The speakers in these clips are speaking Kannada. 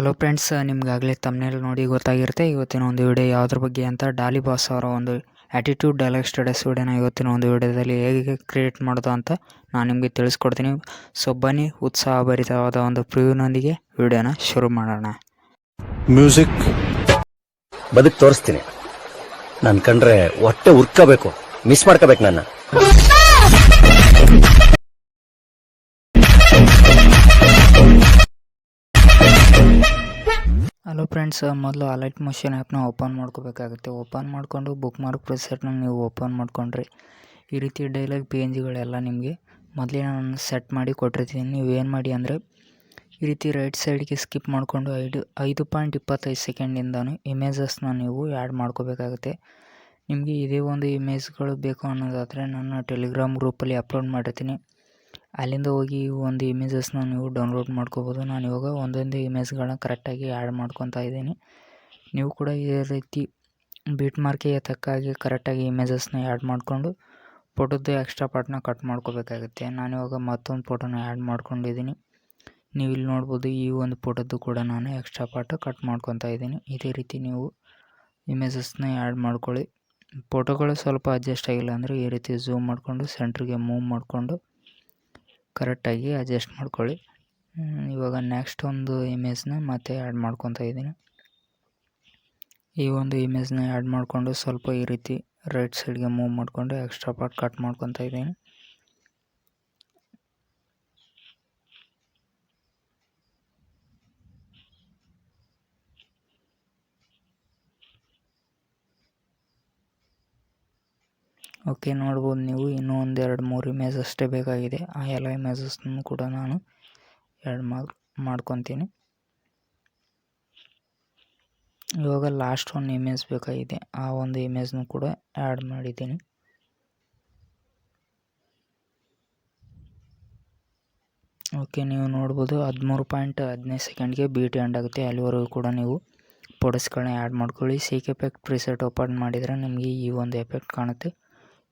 ಹಲೋ ಫ್ರೆಂಡ್ಸ್, ನಿಮ್ಗಾಗಲೇ ತಮ್ನೇಲ್ ನೋಡಿ ಗೊತ್ತಾಗಿರುತ್ತೆ ಇವತ್ತಿನ ಒಂದು ವಿಡಿಯೋ ಯಾವುದ್ರ ಬಗ್ಗೆ ಅಂತ. ಡಾಲಿ ಬಾಸ್ ಅವರ ಒಂದು ಆ್ಯಟಿಟ್ಯೂಡ್ ಡೈಲಾಗ್ ಸ್ಟಡೀಸ್ ವಿಡಿಯೋನ ಇವತ್ತಿನ ಒಂದು ವಿಡಿಯೋದಲ್ಲಿ ಹೇಗೆ ಕ್ರಿಯೇಟ್ ಮಾಡೋದು ಅಂತ ನಾನು ನಿಮಗೆ ತಿಳಿಸ್ಕೊಡ್ತೀನಿ. ಸೊ ಬನ್ನಿ, ಉತ್ಸಾಹಭರಿತವಾದ ಒಂದು ಪ್ರಿವ್ಯೂನೊಂದಿಗೆ ವಿಡಿಯೋನ ಶುರು ಮಾಡೋಣ. ಮ್ಯೂಸಿಕ್ ಬದುಕು ತೋರಿಸ್ತೀನಿ. ನಾನು ಕಂಡ್ರೆ ಹೊಟ್ಟೆ ಉರ್ಕೋಬೇಕು, ಮಿಸ್ ಮಾಡ್ಕೋಬೇಕು ನನ್ನ. ಹಲೋ ಫ್ರೆಂಡ್ಸ್, ಮೊದಲು ಅಲೈಟ್ಮೋಷನ್ ಆ್ಯಪ್ನ ಓಪನ್ ಮಾಡ್ಕೋಬೇಕಾಗುತ್ತೆ. ಓಪನ್ ಮಾಡಿಕೊಂಡು ಬುಕ್ ಮಾರ್ಕ್ ಪ್ರಿಸೆಟ್ನ ನೀವು ಓಪನ್ ಮಾಡ್ಕೊಂಡ್ರಿ ಈ ರೀತಿ ಡೈಲಾಗ್ PNGಗಳೆಲ್ಲ ನಿಮಗೆ ಮೊದಲೇ ನಾನು ಸೆಟ್ ಮಾಡಿ ಕೊಟ್ಟಿರ್ತೀನಿ. ನೀವೇನು ಮಾಡಿ ಅಂದರೆ ಈ ರೀತಿ ರೈಟ್ ಸೈಡ್ಗೆ ಸ್ಕಿಪ್ ಮಾಡಿಕೊಂಡು 5.25 ಸೆಕೆಂಡಿಂದನೂ ಇಮೇಜಸ್ನ ನೀವು ಆ್ಯಡ್ ಮಾಡ್ಕೋಬೇಕಾಗುತ್ತೆ. ನಿಮಗೆ ಇದೇ ಒಂದು ಇಮೇಜ್ಗಳು ಬೇಕು ಅನ್ನೋದಾದರೆ ನನ್ನ ಟೆಲಿಗ್ರಾಮ್ ಗ್ರೂಪಲ್ಲಿ ಅಪ್ಲೋಡ್ ಮಾಡಿರ್ತೀನಿ. ಅಲ್ಲಿಂದ ಹೋಗಿ ಈ ಒಂದು ಇಮೇಜಸ್ನ ನೀವು ಡೌನ್ಲೋಡ್ ಮಾಡ್ಕೋಬೋದು. ನಾನು ಇವಾಗ ಒಂದೊಂದೇ ಇಮೇಜ್ಗಳನ್ನ ಕರೆಕ್ಟಾಗಿ ಆ್ಯಡ್ ಮಾಡ್ಕೊತಾ ಇದ್ದೀನಿ. ನೀವು ಕೂಡ ಇದೇ ರೀತಿ ಬೀಟ್ ಮಾರ್ಕಿಗೆ ತಕ್ಕಾಗಿ ಕರೆಕ್ಟಾಗಿ ಇಮೇಜಸ್ನ ಆ್ಯಡ್ ಮಾಡಿಕೊಂಡು ಫೋಟೋದ್ದು ಎಕ್ಸ್ಟ್ರಾ ಪಾರ್ಟ್ನ ಕಟ್ ಮಾಡ್ಕೋಬೇಕಾಗುತ್ತೆ. ನಾನಿವಾಗ ಮತ್ತೊಂದು ಫೋಟೋನ ಆ್ಯಡ್ ಮಾಡ್ಕೊಂಡಿದ್ದೀನಿ. ನೀವು ಇಲ್ಲಿ ನೋಡ್ಬೋದು, ಈ ಒಂದು ಫೋಟೋದ್ದು ಕೂಡ ನಾನು ಎಕ್ಸ್ಟ್ರಾ ಪಾರ್ಟ್ ಕಟ್ ಮಾಡ್ಕೊತಾ ಇದ್ದೀನಿ. ಇದೇ ರೀತಿ ನೀವು ಇಮೇಜಸ್ನ ಆ್ಯಡ್ ಮಾಡ್ಕೊಳ್ಳಿ. ಫೋಟೋಗಳು ಸ್ವಲ್ಪ ಅಡ್ಜಸ್ಟ್ ಆಗಿಲ್ಲ ಅಂದರೆ ಈ ರೀತಿ ಝೂಮ್ ಮಾಡಿಕೊಂಡು ಸೆಂಟ್ರಿಗೆ ಮೂವ್ ಮಾಡಿಕೊಂಡು ಕರೆಕ್ಟಾಗಿ ಅಡ್ಜಸ್ಟ್ ಮಾಡ್ಕೊಳ್ಳಿ. ಇವಾಗ ನೆಕ್ಸ್ಟ್ ಒಂದು ಇಮೇಜ್ನ ಮತ್ತೆ ಆ್ಯಡ್ ಮಾಡ್ಕೊತಾ ಇದ್ದೀನಿ. ಈ ಒಂದು ಇಮೇಜ್ನ ಆ್ಯಡ್ ಮಾಡಿಕೊಂಡು ಸ್ವಲ್ಪ ಈ ರೀತಿ ರೈಟ್ ಸೈಡ್ಗೆ ಮೂವ್ ಮಾಡಿಕೊಂಡು ಎಕ್ಸ್ಟ್ರಾ ಪಾರ್ಟ್ ಕಟ್ ಮಾಡ್ಕೊತಾ ಇದ್ದೀನಿ. ಓಕೆ, ನೋಡ್ಬೋದು ನೀವು ಇನ್ನೂ ಒಂದು 2-3 ಇಮೇಜ್ ಅಷ್ಟೇ ಬೇಕಾಗಿದೆ. ಆ ಎಲ್ಲ ಇಮೇಜಸ್ನೂ ಕೂಡ ನಾನು ಆ್ಯಡ್ ಮಾಡ್ಕೊತೀನಿ. ಇವಾಗ ಲಾಸ್ಟ್ ಒಂದು ಇಮೇಜ್ ಬೇಕಾಗಿದೆ, ಆ ಒಂದು ಇಮೇಜ್ನೂ ಕೂಡ ಆ್ಯಡ್ ಮಾಡಿದ್ದೀನಿ. ಓಕೆ, ನೀವು ನೋಡ್ಬೋದು 13.15 ಸೆಕೆಂಡ್ಗೆ ಬೀಟ್ ಎಂಡ್ ಆಗುತ್ತೆ. ಅಲ್ಲಿವರೆಗೂ ಕೂಡ ನೀವು ಫೋಟೋಸ್ಗಳನ್ನ ಆ್ಯಡ್ ಮಾಡ್ಕೊಳ್ಳಿ. ಸೇಕ್ ಎಫೆಕ್ಟ್ ಪ್ರಿಸೆಟ್ ಓಪನ್ ಮಾಡಿದರೆ ನಿಮಗೆ ಈ ಒಂದು ಎಫೆಕ್ಟ್ ಕಾಣುತ್ತೆ.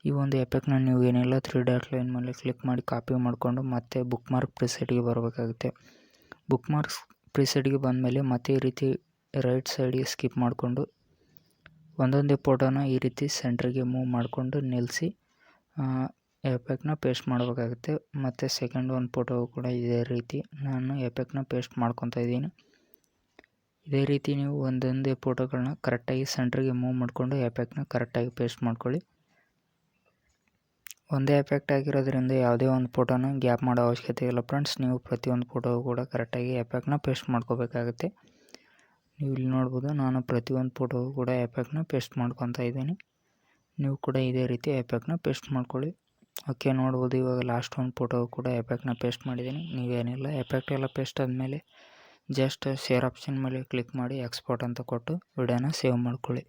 ಈ ಒಂದು ಎಫೆಕ್ಟ್ನ ನೀವು ಏನಿಲ್ಲ 3 ಡಾಟ್ ಲೈನ್ ಮೇಲೆ ಕ್ಲಿಕ್ ಮಾಡಿ ಕಾಪಿ ಮಾಡಿಕೊಂಡು ಮತ್ತೆ ಬುಕ್ ಮಾರ್ಕ್ ಪ್ರಿಸೆಟ್ಗೆ ಬರಬೇಕಾಗುತ್ತೆ. ಬುಕ್ ಮಾರ್ಕ್ಸ್ ಪ್ರಿಸೆಟ್ಗೆ ಬಂದಮೇಲೆ ಮತ್ತೆ ಈ ರೀತಿ ರೈಟ್ ಸೈಡ್ಗೆ ಸ್ಕಿಪ್ ಮಾಡಿಕೊಂಡು ಒಂದೊಂದೇ ಫೋಟೋನ ಈ ರೀತಿ ಸೆಂಟ್ರಿಗೆ ಮೂವ್ ಮಾಡಿಕೊಂಡು ನಿಲ್ಲಿಸಿ ಎಫೆಕ್ಟ್ನ ಪೇಸ್ಟ್ ಮಾಡಬೇಕಾಗುತ್ತೆ. ಮತ್ತು ಸೆಕೆಂಡ್ ಒಂದು ಫೋಟೋ ಕೂಡ ಇದೇ ರೀತಿ ನಾನು ಎಫೆಕ್ಟ್ನ ಪೇಸ್ಟ್ ಮಾಡ್ಕೊತಾ ಇದ್ದೀನಿ. ಇದೇ ರೀತಿ ನೀವು ಒಂದೊಂದೇ ಫೋಟೋಗಳನ್ನ ಕರೆಕ್ಟಾಗಿ ಸೆಂಟ್ರಿಗೆ ಮೂವ್ ಮಾಡಿಕೊಂಡು ಎಫೆಕ್ಟ್ನ ಕರೆಕ್ಟಾಗಿ ಪೇಸ್ಟ್ ಮಾಡ್ಕೊಳ್ಳಿ. ಒಂದೇ ಎಫೆಕ್ಟ್ ಆಗಿರೋದ್ರಿಂದ ಯಾವುದೇ ಒಂದು ಫೋಟೋನ ಗ್ಯಾಪ್ ಮಾಡೋ ಅವಶ್ಯಕತೆ ಇಲ್ಲ ಫ್ರೆಂಡ್ಸ್. ನೀವು ಪ್ರತಿಯೊಂದು ಫೋಟೋಗೂ ಕೂಡ ಕರೆಕ್ಟಾಗಿ ಎಫೆಕ್ಟ್ನ ಪೇಸ್ಟ್ ಮಾಡ್ಕೋಬೇಕಾಗುತ್ತೆ. ನೀವು ಇಲ್ಲಿ ನೋಡ್ಬೋದು, ನಾನು ಪ್ರತಿಯೊಂದು ಫೋಟೋಗೂ ಕೂಡ ಎಫೆಕ್ಟ್ನ ಪೇಸ್ಟ್ ಮಾಡ್ಕೊತಾ ಇದ್ದೀನಿ. ನೀವು ಕೂಡ ಇದೇ ರೀತಿ ಎಫೆಕ್ಟ್ನ ಪೇಸ್ಟ್ ಮಾಡ್ಕೊಳ್ಳಿ. ಓಕೆ, ನೋಡ್ಬೋದು ಇವಾಗ ಲಾಸ್ಟ್ ಒಂದು ಫೋಟೋ ಕೂಡ ಎಫೆಕ್ಟ್ನ ಪೇಸ್ಟ್ ಮಾಡಿದ್ದೀನಿ. ನೀವೇನಿಲ್ಲ, ಎಫೆಕ್ಟ್ ಎಲ್ಲ ಪೇಸ್ಟ್ ಆದಮೇಲೆ ಜಸ್ಟ್ ಶೇರ್ ಆಪ್ಷನ್ ಮೇಲೆ ಕ್ಲಿಕ್ ಮಾಡಿ ಎಕ್ಸ್ಪೋರ್ಟ್ ಅಂತ ಕೊಟ್ಟು ವಿಡಿಯೋನ ಸೇವ್ ಮಾಡ್ಕೊಳ್ಳಿ.